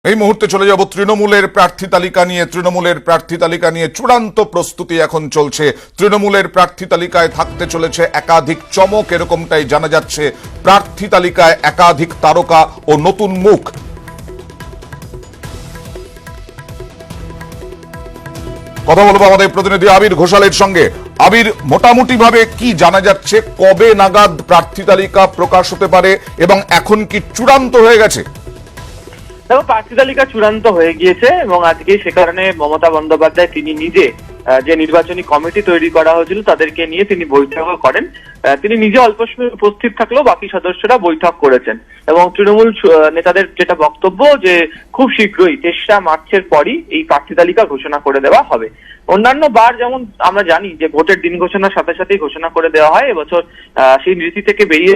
এই মুহূর্তে চলে যাব তৃণমূলের প্রার্থী তালিকা নিয়ে চূড়ান্ত প্রস্তুতি এখন চলছে। তৃণমূলের প্রার্থী তালিকায় থাকতে চলেছে একাধিক চমক, এরকমটাই জানা যাচ্ছে। প্রার্থী তালিকায় একাধিক তারকা ও নতুন মুখ। কথা বলবো আমাদের প্রতিনিধি আবির ঘোষালের সঙ্গে। আবির, মোটামুটি ভাবে কি জানা যাচ্ছে, কবে নাগাদ প্রার্থী তালিকা প্রকাশ হতে পারে এবং এখন কি চূড়ান্ত হয়ে গেছে? দেখো, প্রার্থী তালিকা চূড়ান্ত হয়ে গিয়েছে এবং আজকে সে কারণে মমতা বন্দ্যোপাধ্যায় তিনি নিজে যে নির্বাচনী কমিটি তৈরি করা হয়েছিল তাদেরকে নিয়ে তিনি বৈঠকও করেন। তিনি নিজে অল্প সময় উপস্থিত থাকলেও বাকি সদস্যরা বৈঠক করেছেন এবং তৃণমূল নেতাদের যেটা বক্তব্য যে খুব শীঘ্রই 3রা মার্চের পরই এই প্রার্থী তালিকা ঘোষণা করে দেওয়া হবে। অন্যান্য বার যেমন আমরা জানি যে ভোটের দিন ঘোষণার সাথে সাথেই ঘোষণা করে দেওয়া হয়, এবছর সেই নীতি থেকে বেরিয়ে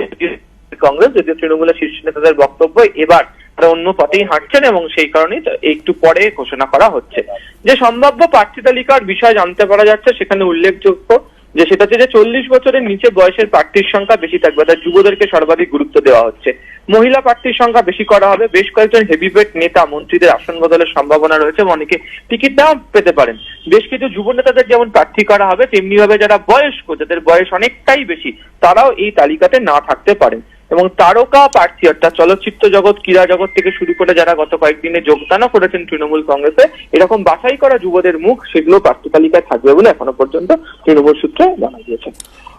কংগ্রেস, যদিও তৃণমূলের শীর্ষ নেতাদের বক্তব্য এবার তারা অন্য পথেই হাঁটছেন এবং সেই কারণেই একটু পরে ঘোষণা করা হচ্ছে। যে সম্ভাব্য প্রার্থী তালিকার বিষয় জানতে পারা যাচ্ছে সেখানে উল্লেখযোগ্য যে সেটা হচ্ছে যে 40 বছরের নিচে বয়সের প্রার্থীর সংখ্যা বেশি থাকবে, অর্থাৎ যুবদেরকে সর্বাধিক গুরুত্ব দেওয়া হচ্ছে। মহিলা প্রার্থীর সংখ্যা বেশি করা হবে। বেশ কয়েকজন হেভিওয়েট নেতা মন্ত্রীদের আসন বদলের সম্ভাবনা রয়েছে, অনেকে টিকিট নাও পেতে পারেন। বেশ কিছু যুব নেতাদের যেমন প্রার্থী করা হবে, তেমনি ভাবে যারা বয়স্ক, যাদের বয়স অনেকটাই বেশি, তারাও এই তালিকাতে না থাকতে পারেন। এবং তারকা প্রার্থী অর্থাৎ চলচ্চিত্র জগৎ, ক্রীড়া জগৎ থেকে শুরু করে যারা গত কয়েকদিনে যোগদানও করেছেন তৃণমূল কংগ্রেসে, এরকম বাছাই করা যুবদের মুখ, সেগুলো প্রার্থী তালিকায় থাকবে বলে এখনো পর্যন্ত তৃণমূল সূত্রে জানা গিয়েছে।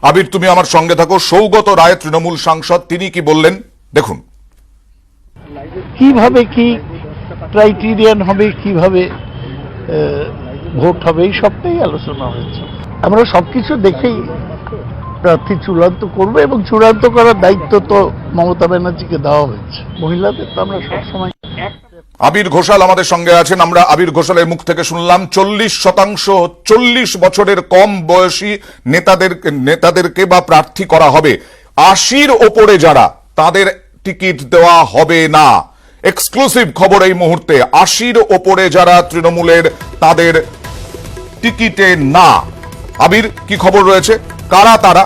আবির, তুমি আমার সঙ্গে থাকো। সৌগত রায় তৃণমূল সাংসদ, তিনি কি বললেন দেখুন। কিভাবে কি ক্রাইটেরিয়ান হবে, কিভাবে ভোট হবে, এই সবটাই আলোচনা হয়েছে। আমরা সবকিছু দেখেই প্রার্থী চূড়ান্ত করবে এবং চূড়ান্ত করার দায়িত্ব তো মমতা ব্যানার্জিকে দেওয়া হয়েছে। মহিলাদের তো আমরা সবসময়। আবির ঘোষাল আমাদের সঙ্গে আছেন। আমরা আবির ঘোষালের মুখ থেকে শুনলাম 40% 40 বছরের কম বয়সী নেতাদেরকে বা প্রার্থী করা হবে। 80-র ওপরে যারা, তাদের টিকিট দেওয়া হবে না। এক্সক্লুসিভ খবর এই মুহূর্তে, 80-র ওপরে যারা তৃণমূলের, তাদের টিকিটে না। আবির, কি খবর রয়েছে, কারা তারা?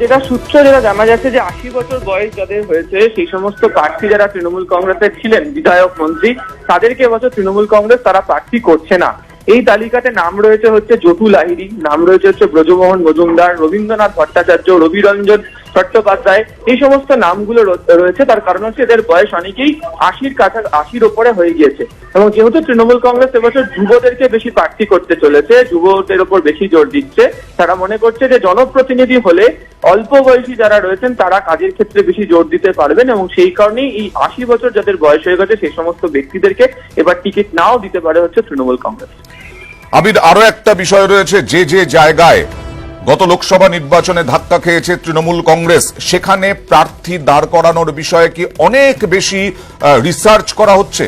যেটা সূত্র যেটা জানা যাচ্ছে যে 80 বছর বয়স যাদের হয়েছে সেই সমস্ত প্রার্থী যারা তৃণমূল কংগ্রেসের ছিলেন, বিধায়ক, মন্ত্রী, তাদেরকে এবছর তৃণমূল কংগ্রেস তারা প্রার্থী করছে না। এই তালিকাতে নাম রয়েছে হচ্ছে যদু লাহিড়ী, নাম রয়েছে হচ্ছে ব্রজমোহন মজুমদার, রবীন্দ্রনাথ ভট্টাচার্য, রবিরঞ্জন চট্টোপাধ্যায়, এই সমস্ত নামগুলো রয়েছে। তার কারণ হচ্ছে এদের বয়স অনেকেই 80-র ওপরে হয়ে গিয়েছে এবং যেহেতু তৃণমূল কংগ্রেস এবছর যুবদেরকে বেশি প্রার্থী করতে চলেছে, যুবদের ওপর বেশি জোর দিচ্ছে, তারা মনে করছে যে জনপ্রতিনিধি হলে অল্প বয়সী যারা রয়েছেন তারা কাজের ক্ষেত্রে বেশি জোর দিতে পারবেন এবং সেই কারণেই এই 80 বছর যাদের বয়স হয়ে গেছে সেই সমস্ত ব্যক্তিদেরকে এবার টিকিট নাও দিতে পারে হচ্ছে তৃণমূল কংগ্রেস। আবির, আরো একটা বিষয় রয়েছে, যে জায়গায় গত লোকসভা নির্বাচনে ধাক্কা খেয়েছে তৃণমূল কংগ্রেস, সেখানে প্রার্থী দাঁড় করানোর বিষয়ে কি অনেক বেশি রিসার্চ করা হচ্ছে?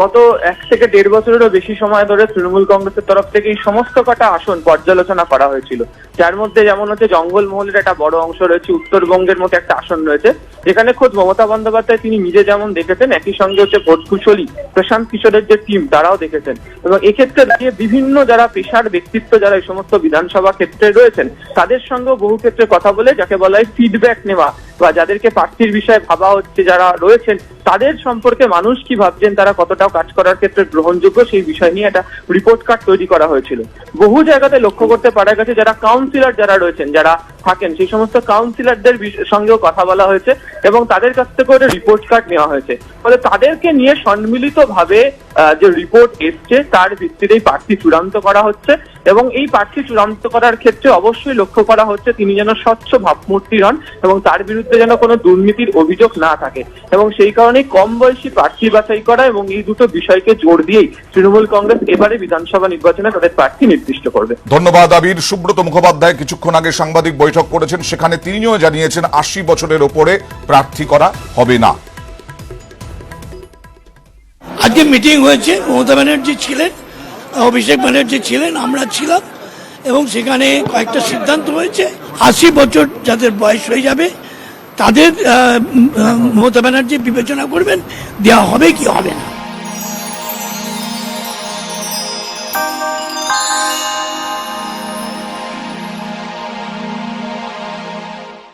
গত 1 থেকে 1.5 বছরেরও বেশি সময় ধরে তৃণমূল কংগ্রেসের তরফ থেকে এই সমস্ত কটা আসন পর্যালোচনা করা হয়েছিল, যার মধ্যে যেমন হচ্ছে জঙ্গলমহলের একটা বড় অংশ রয়েছে, উত্তরবঙ্গের মতো একটা আসন রয়েছে যেখানে খোদ মমতা বন্দ্যোপাধ্যায় তিনি নিজে যেমন দেখেছেন, একই সঙ্গে হচ্ছে ভোট কুশলী প্রশান্ত কিশোরের যে টিম তারাও দেখেছেন এবং এক্ষেত্রে দাঁড়িয়ে বিভিন্ন যারা পেশার ব্যক্তিত্ব যারা এই সমস্ত বিধানসভা ক্ষেত্রে রয়েছেন তাদের সঙ্গেও বহু ক্ষেত্রে কথা বলে, যাকে বলা হয় ফিডব্যাক নেওয়া, বা যাদেরকে প্রার্থীর বিষয়ে ভাবা হচ্ছে যারা রয়েছেন তাদের সম্পর্কে মানুষ কি ভাবছেন, তারা কতটা কাজ করার ক্ষেত্রে গ্রহণযোগ্য, সেই বিষয় নিয়ে একটা রিপোর্ট কার্ড তৈরি করা হয়েছিল। বহু জায়গাতে লক্ষ্য করতে পারা গেছে যারা কাউন্সিলর যারা রয়েছেন, যারা থাকেন, সেই সমস্ত কাউন্সিলরদের সঙ্গেও কথা বলা হয়েছে এবং তাদের কাছ থেকে একটা রিপোর্ট কার্ড নেওয়া হয়েছে। ফলে তাদেরকে নিয়ে সম্মিলিত ভাবে যে রিপোর্ট এসছে তার ভিত্তিতেই প্রার্থী চূড়ান্ত করা হচ্ছে এবং এই প্রার্থী চূড়ান্ত করার ক্ষেত্রে অবশ্যই লক্ষ্য করা হচ্ছে তিনি যেন স্বচ্ছ ভাবমূর্তি হন এবং তার বিরুদ্ধে যেন কোনো দুর্নীতির অভিযোগ না থাকে এবং সেই কারণেই কম বয়সী প্রার্থী বাছাই করা এবং এই দুটো বিষয়কে জোর দিয়েই তৃণমূল কংগ্রেস এবারে বিধানসভা নির্বাচনে তাদের প্রার্থী নির্দিষ্ট করবে। ধন্যবাদ আবির। সুব্রত মুখোপাধ্যায় কিছুক্ষণ আগে সাংবাদিক বৈঠক করেছেন, সেখানে তিনিও জানিয়েছেন 80 বছরের ওপরে প্রার্থী করা হবে না। আজকে মিটিং হয়েছে, মমতা ব্যানার্জি ছিলেন, অভিষেক ব্যানার্জি ছিলেন, আমরা ছিলাম এবং সেখানে কয়েকটা সিদ্ধান্ত হয়েছে। 80 বছর যাদের বয়স হয়ে যাবে তাদের মমতা ব্যানার্জি বিবেচনা করবেন দেওয়া হবে কি হবে না।